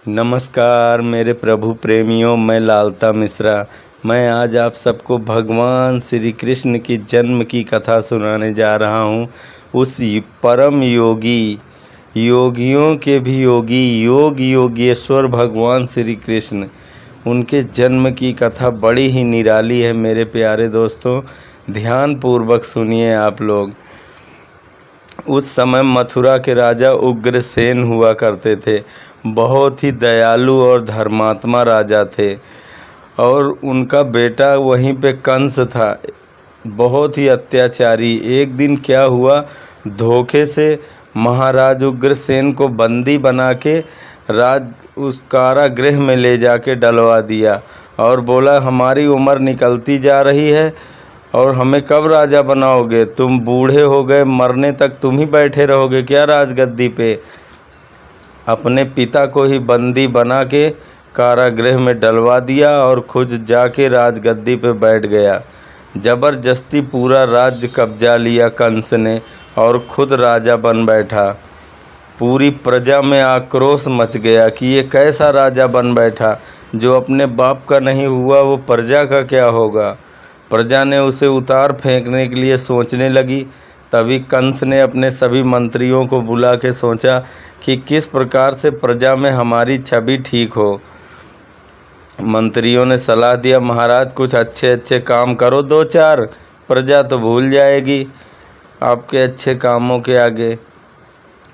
नमस्कार मेरे प्रभु प्रेमियों, मैं लालता मिश्रा। मैं आज आप सबको भगवान श्री कृष्ण की जन्म की कथा सुनाने जा रहा हूँ। उस परम योगी, योगियों के भी योगी, योग योगेश्वर भगवान श्री कृष्ण, उनके जन्म की कथा बड़ी ही निराली है। मेरे प्यारे दोस्तों, ध्यान पूर्वक सुनिए आप लोग। उस समय मथुरा के राजा उग्रसेन हुआ करते थे। बहुत ही दयालु और धर्मात्मा राजा थे और उनका बेटा वहीं पे कंस था, बहुत ही अत्याचारी। एक दिन क्या हुआ, धोखे से महाराज उग्रसेन को बंदी बना के उस कारागृह में ले जाके डलवा दिया और बोला, हमारी उम्र निकलती जा रही है और हमें कब राजा बनाओगे? तुम बूढ़े हो गए, मरने तक तुम ही बैठे रहोगे क्या राजगद्दी पे? अपने पिता को ही बंदी बना के कारागृह में डलवा दिया और खुद जाके राजगद्दी पे बैठ गया। ज़बरदस्ती पूरा राज्य कब्जा लिया कंस ने और खुद राजा बन बैठा। पूरी प्रजा में आक्रोश मच गया कि ये कैसा राजा बन बैठा, जो अपने बाप का नहीं हुआ वो प्रजा का क्या होगा। प्रजा ने उसे उतार फेंकने के लिए सोचने लगी। तभी कंस ने अपने सभी मंत्रियों को बुला के सोचा कि किस प्रकार से प्रजा में हमारी छवि ठीक हो। मंत्रियों ने सलाह दिया, महाराज कुछ अच्छे अच्छे काम करो, दो चार, प्रजा तो भूल जाएगी आपके अच्छे कामों के आगे।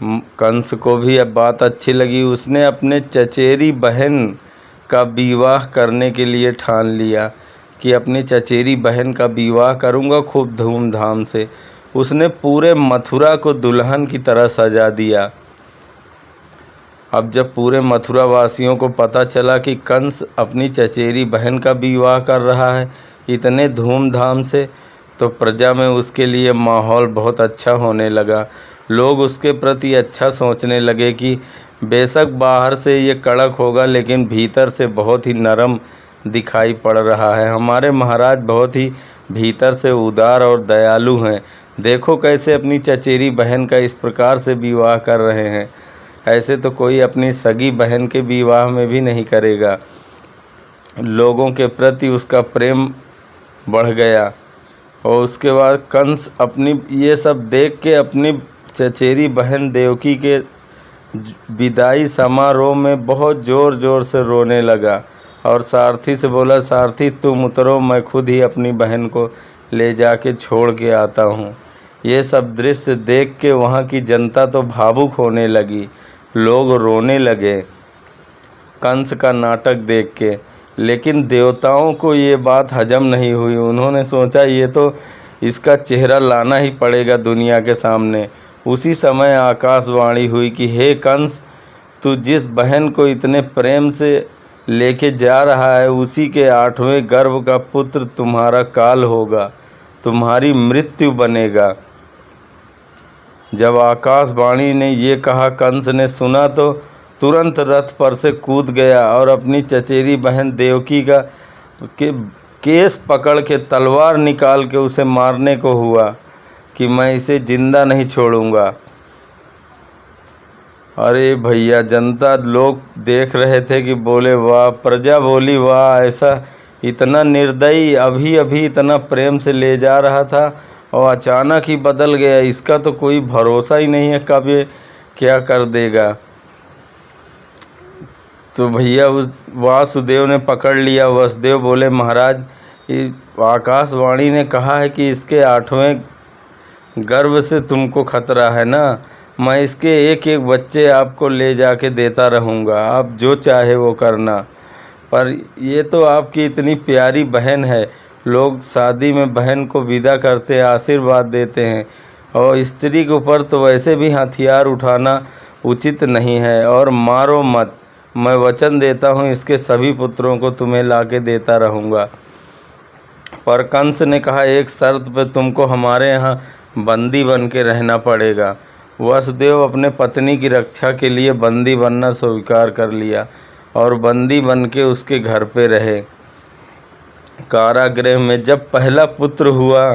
कंस को भी अब बात अच्छी लगी। उसने अपने चचेरी बहन का विवाह करने के लिए ठान लिया कि अपनी चचेरी बहन का विवाह करूंगा खूब धूमधाम से। उसने पूरे मथुरा को दुल्हन की तरह सजा दिया। अब जब पूरे मथुरा वासियों को पता चला कि कंस अपनी चचेरी बहन का विवाह कर रहा है इतने धूमधाम से, तो प्रजा में उसके लिए माहौल बहुत अच्छा होने लगा। लोग उसके प्रति अच्छा सोचने लगे कि बेशक बाहर से ये कड़क होगा लेकिन भीतर से बहुत ही नरम दिखाई पड़ रहा है। हमारे महाराज बहुत ही भीतर से उदार और दयालु हैं। देखो कैसे अपनी चचेरी बहन का इस प्रकार से विवाह कर रहे हैं। ऐसे तो कोई अपनी सगी बहन के विवाह में भी नहीं करेगा। लोगों के प्रति उसका प्रेम बढ़ गया। और उसके बाद कंस अपनी ये सब देख के अपनी चचेरी बहन देवकी के विदाई समारोह में बहुत ज़ोर ज़ोर से रोने लगा और सारथी से बोला, सारथी तुम उतरो, मैं खुद ही अपनी बहन को ले जाके छोड़ के आता हूँ। ये सब दृश्य देख के वहाँ की जनता तो भावुक होने लगी। लोग रोने लगे कंस का नाटक देख के। लेकिन देवताओं को ये बात हजम नहीं हुई। उन्होंने सोचा ये तो इसका चेहरा लाना ही पड़ेगा दुनिया के सामने। उसी समय आकाशवाणी हुई कि हे कंस, तू जिस बहन को इतने प्रेम से लेके जा रहा है उसी के 8वें गर्भ का पुत्र तुम्हारा काल होगा, तुम्हारी मृत्यु बनेगा। जब आकाशवाणी ने ये कहा, कंस ने सुना तो तुरंत रथ पर से कूद गया और अपनी चचेरी बहन देवकी का केस पकड़ के तलवार निकाल के उसे मारने को हुआ कि मैं इसे जिंदा नहीं छोड़ूंगा। अरे भैया, जनता लोग देख रहे थे कि बोले वाह, प्रजा बोली वाह, ऐसा इतना निर्दयी, अभी अभी इतना प्रेम से ले जा रहा था और अचानक ही बदल गया। इसका तो कोई भरोसा ही नहीं है कब ये क्या कर देगा। तो भैया उस वासुदेव ने पकड़ लिया। वसुदेव बोले, महाराज आकाशवाणी ने कहा है कि इसके 8वें गर्भ से तुमको खतरा है ना, मैं इसके एक एक बच्चे आपको ले जाके देता रहूँगा, आप जो चाहे वो करना। पर ये तो आपकी इतनी प्यारी बहन है। लोग शादी में बहन को विदा करते हैं, आशीर्वाद देते हैं, और स्त्री के ऊपर तो वैसे भी हथियार उठाना उचित नहीं है। और मारो मत, मैं वचन देता हूँ इसके सभी पुत्रों को तुम्हें लाके देता रहूँगा। पर कंस ने कहा, एक शर्त पे तुमको हमारे यहाँ बंदी बन के रहना पड़ेगा। वसुदेव अपने पत्नी की रक्षा के लिए बंदी बनना स्वीकार कर लिया और बंदी बन के उसके घर पे रहे। कारागृह में जब पहला पुत्र हुआ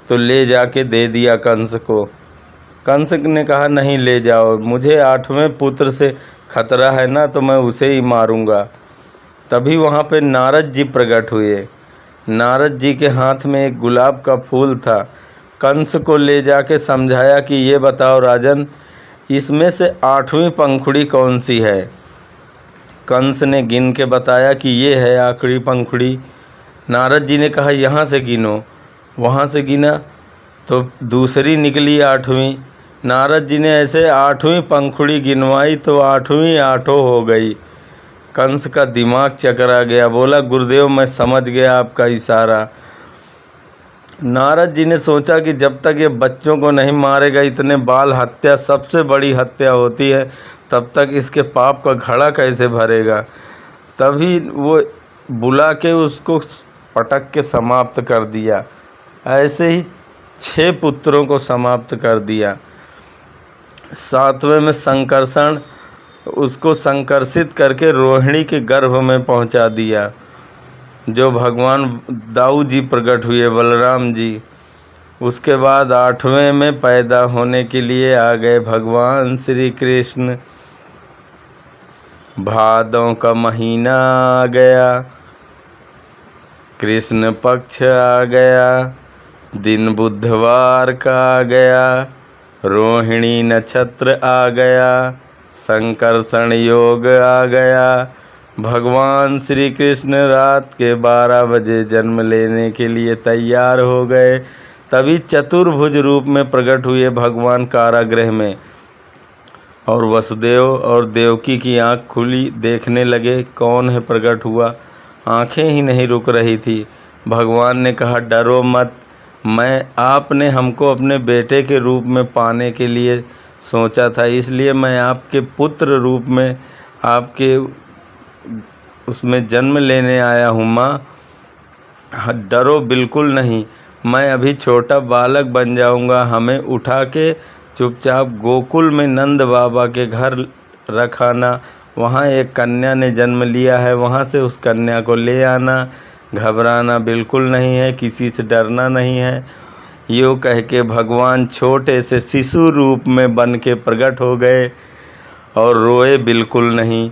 तो ले जाके दे दिया कंस को। कंस ने कहा नहीं ले जाओ, मुझे 8वें पुत्र से खतरा है ना, तो मैं उसे ही मारूंगा। तभी वहाँ पे नारद जी प्रकट हुए। नारद जी के हाथ में एक गुलाब का फूल था। कंस को ले जाके समझाया कि ये बताओ राजन, इसमें से 8वीं पंखुड़ी कौन सी है। कंस ने गिन के बताया कि ये है आखिरी पंखुड़ी। नारद जी ने कहा यहाँ से गिनो। वहाँ से गिना तो दूसरी निकली 8वीं। नारद जी ने ऐसे 8वीं पंखुड़ी गिनवाई तो 8वीं 8 हो गई। कंस का दिमाग चकरा गया, बोला गुरुदेव मैं समझ गया आपका इशारा। नारद जी ने सोचा कि जब तक ये बच्चों को नहीं मारेगा, इतने बाल हत्या सबसे बड़ी हत्या होती है, तब तक इसके पाप का घड़ा कैसे भरेगा। तभी वो बुला के उसको पटक के समाप्त कर दिया। ऐसे ही 6 पुत्रों को समाप्त कर दिया। 7वें में संकर्षण, उसको संकर्षित करके रोहिणी के गर्भ में पहुंचा दिया, जो भगवान दाऊ जी प्रकट हुए, बलराम जी। उसके बाद 8वें में पैदा होने के लिए आ गए भगवान श्री कृष्ण। भादों का महीना आ गया, कृष्ण पक्ष आ गया, दिन बुधवार का आ गया, रोहिणी नक्षत्र आ गया, संकर्षण योग आ गया। भगवान श्री कृष्ण रात के 12 बजे जन्म लेने के लिए तैयार हो गए। तभी चतुर्भुज रूप में प्रकट हुए भगवान कारागृह में, और वसुदेव और देवकी की आँख खुली, देखने लगे कौन है प्रकट हुआ। आँखें ही नहीं रुक रही थी। भगवान ने कहा डरो मत, आपने हमको अपने बेटे के रूप में पाने के लिए सोचा था, इसलिए मैं आपके पुत्र रूप में आपके उसमें जन्म लेने आया हूँ। माँ डरो बिल्कुल नहीं, मैं अभी छोटा बालक बन जाऊँगा। हमें उठा के चुपचाप गोकुल में नंद बाबा के घर रखाना, वहाँ एक कन्या ने जन्म लिया है, वहाँ से उस कन्या को ले आना। घबराना बिल्कुल नहीं है, किसी से डरना नहीं है। यूँ कह के भगवान छोटे से शिशु रूप में बन के प्रकट हो गए और रोए बिल्कुल नहीं,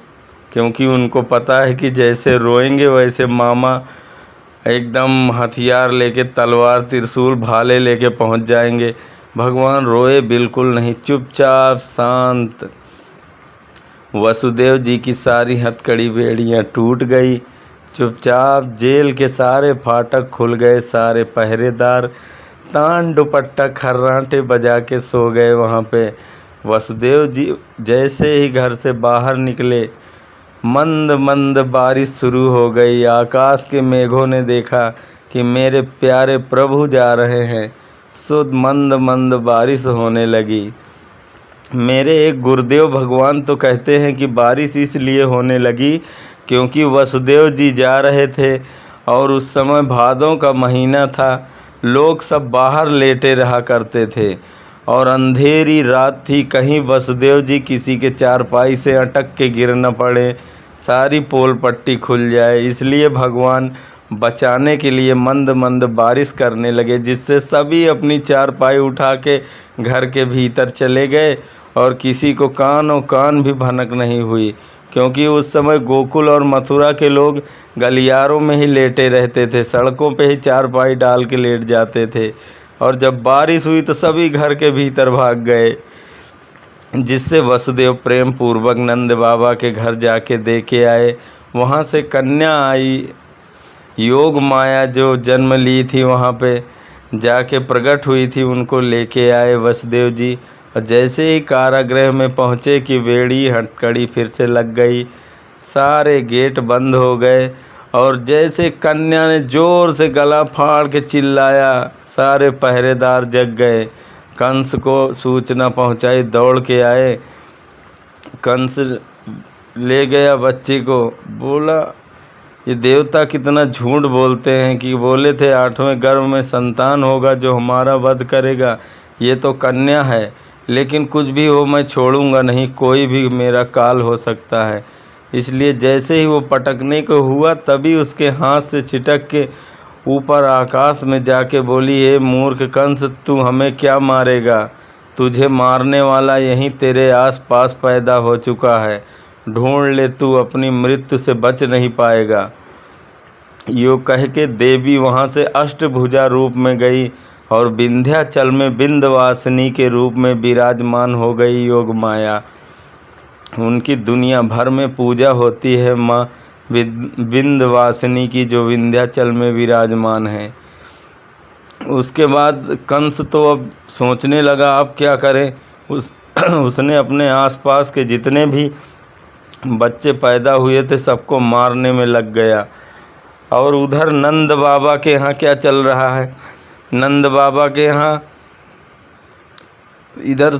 क्योंकि उनको पता है कि जैसे रोएंगे वैसे मामा एकदम हथियार लेके, तलवार त्रिशूल भाले लेके पहुंच जाएंगे। भगवान रोए बिल्कुल नहीं, चुपचाप शांत। वसुदेव जी की सारी हथकड़ी बेड़ियाँ टूट गई। चुपचाप जेल के सारे फाटक खुल गए, सारे पहरेदार तान दुपट्टा खर्राटे बजा के सो गए वहाँ पे। वसुदेव जी जैसे ही घर से बाहर निकले, मंद मंद बारिश शुरू हो गई। आकाश के मेघों ने देखा कि मेरे प्यारे प्रभु जा रहे हैं, सो मंद मंद बारिश होने लगी। मेरे एक गुरुदेव भगवान तो कहते हैं कि बारिश इसलिए होने लगी क्योंकि वसुदेव जी जा रहे थे और उस समय भादों का महीना था। लोग सब बाहर लेटे रहा करते थे और अंधेरी रात थी, कहीं वसुदेव जी किसी के चारपाई से अटक के गिर न पड़े, सारी पोल पट्टी खुल जाए। इसलिए भगवान बचाने के लिए मंद मंद बारिश करने लगे, जिससे सभी अपनी चारपाई उठा के घर के भीतर चले गए और किसी को कान भी भनक नहीं हुई, क्योंकि उस समय गोकुल और मथुरा के लोग गलियारों में ही लेटे रहते थे, सड़कों पे ही चारपाई डाल के लेट जाते थे। और जब बारिश हुई तो सभी घर के भीतर भाग गए, जिससे वसुदेव प्रेम पूर्वक नंद बाबा के घर जाके दे के आए। वहाँ से कन्या आई, योग माया जो जन्म ली थी वहाँ पे जाके प्रकट हुई थी, उनको लेके आए वसुदेव जी। और जैसे ही कारागृह में पहुँचे कि बेड़ी हथकड़ी फिर से लग गई, सारे गेट बंद हो गए और जैसे कन्या ने ज़ोर से गला फाड़ के चिल्लाया, सारे पहरेदार जग गए। कंस को सूचना पहुंचाई, दौड़ के आए। कंस ले गया बच्ची को, बोला ये देवता कितना झूठ बोलते हैं कि बोले थे 8वें गर्भ में संतान होगा जो हमारा वध करेगा, ये तो कन्या है। लेकिन कुछ भी हो मैं छोड़ूंगा नहीं, कोई भी मेरा काल हो सकता है। इसलिए जैसे ही वो पटकने को हुआ तभी उसके हाथ से छिटक के ऊपर आकाश में जाके बोली, हे मूर्ख कंस, तू हमें क्या मारेगा, तुझे मारने वाला यहीं तेरे आसपास पैदा हो चुका है। ढूंढ ले, तू अपनी मृत्यु से बच नहीं पाएगा। यो कह के देवी वहाँ से अष्टभुजा रूप में गई और विंध्याचल में विंध्यवासिनी के रूप में विराजमान हो गई योग माया। उनकी दुनिया भर में पूजा होती है माँ विंध्यवासिनी की, जो विंध्याचल में विराजमान है। उसके बाद कंस तो अब सोचने लगा अब क्या करे। उसने अपने आसपास के जितने भी बच्चे पैदा हुए थे सबको मारने में लग गया। और उधर नंद बाबा के यहाँ क्या चल रहा है, नंद बाबा के यहाँ इधर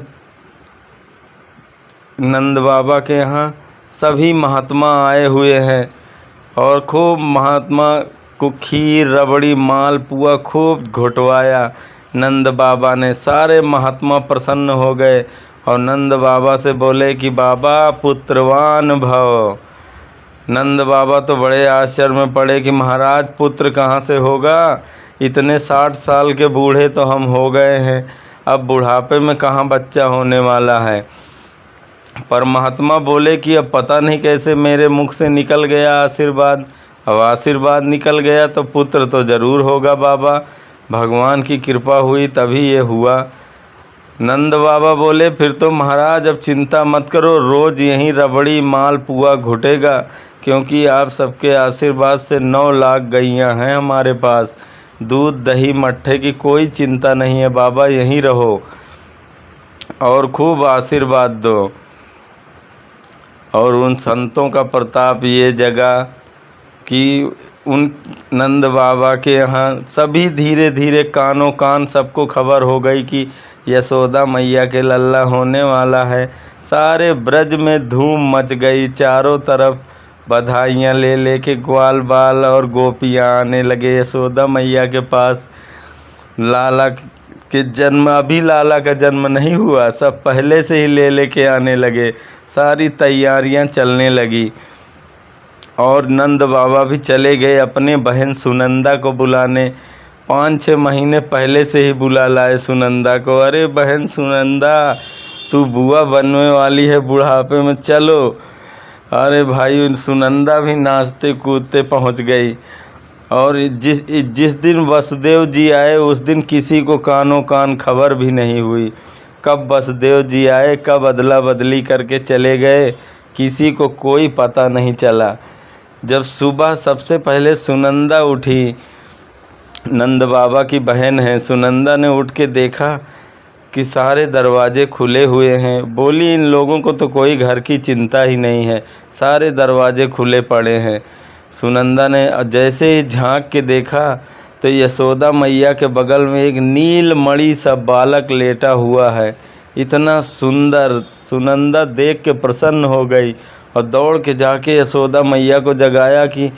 नंद बाबा के यहाँ सभी महात्मा आए हुए हैं और खूब महात्मा को खीर रबड़ी मालपुआ खूब घुटवाया नंद बाबा ने। सारे महात्मा प्रसन्न हो गए और नंद बाबा से बोले कि बाबा पुत्रवान भव। नंद बाबा तो बड़े आश्चर्य में पड़े कि महाराज पुत्र कहाँ से होगा, इतने 60 साल के बूढ़े तो हम हो गए हैं, अब बुढ़ापे में कहाँ बच्चा होने वाला है। पर महात्मा बोले कि अब पता नहीं कैसे मेरे मुख से निकल गया आशीर्वाद, अब आशीर्वाद निकल गया तो पुत्र तो ज़रूर होगा बाबा, भगवान की कृपा हुई तभी ये हुआ। नंद बाबा बोले फिर तो महाराज अब चिंता मत करो, रोज़ यहीं रबड़ी मालपुआ घुटेगा, क्योंकि आप सबके आशीर्वाद से 9 लाख गैयाँ हैं हमारे पास, दूध दही मट्ठे की कोई चिंता नहीं है बाबा, यहीं रहो और खूब आशीर्वाद दो। और उन संतों का प्रताप ये जगह कि उन नंद बाबा के यहाँ सभी धीरे धीरे कानों कान सबको खबर हो गई कि यशोदा मैया के लल्ला होने वाला है। सारे ब्रज में धूम मच गई, चारों तरफ बधाइयाँ ले लेके ग्वाल बाल और गोपियाँ आने लगे यशोदा मैया के पास। लाला के जन्म, अभी लाला का जन्म नहीं हुआ, सब पहले से ही ले लेके आने लगे, सारी तैयारियां चलने लगी। और नंद बाबा भी चले गए अपने बहन सुनंदा को बुलाने, 5-6 महीने पहले से ही बुला लाए सुनंदा को। अरे बहन सुनंदा, तू बुआ बनने वाली है बुढ़ापे में, चलो। अरे भाई सुनंदा भी नाचते कूदते पहुंच गई। और जिस दिन वसुदेव जी आए उस दिन किसी को कानों कान खबर भी नहीं हुई, कब वसुदेव जी आए कब अदला बदली करके चले गए किसी को कोई पता नहीं चला। जब सुबह सबसे पहले सुनंदा उठी, नंद बाबा की बहन है, सुनंदा ने उठ के देखा कि सारे दरवाजे खुले हुए हैं। बोली इन लोगों को तो कोई घर की चिंता ही नहीं है, सारे दरवाजे खुले पड़े हैं। सुनंदा ने जैसे ही झांक के देखा तो यशोदा मैया के बगल में एक नील मणि सा बालक लेटा हुआ है, इतना सुंदर। सुनंदा देख के प्रसन्न हो गई और दौड़ के जाके यशोदा मैया को जगाया कि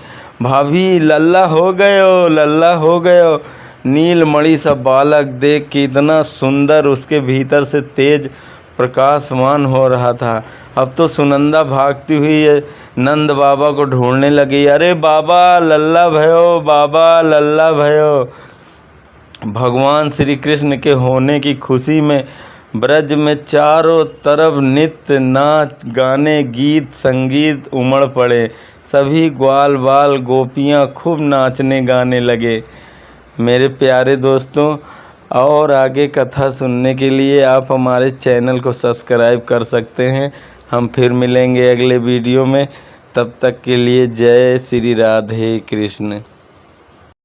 भाभी लल्ला हो गए हो, लल्ला हो गए हो। नील मणि सा बालक देख के इतना सुंदर, उसके भीतर से तेज प्रकाशमान हो रहा था। अब तो सुनंदा भागती हुई नंद बाबा को ढूंढने लगी, अरे बाबा लल्ला भयो, बाबा लल्ला भयो। भगवान श्री कृष्ण के होने की खुशी में ब्रज में चारों तरफ नित्य नाच गाने गीत संगीत उमड़ पड़े। सभी ग्वाल बाल गोपियाँ खूब नाचने गाने लगे। मेरे प्यारे दोस्तों, और आगे कथा सुनने के लिए आप हमारे चैनल को सब्सक्राइब कर सकते हैं। हम फिर मिलेंगे अगले वीडियो में, तब तक के लिए जय श्री राधे कृष्ण।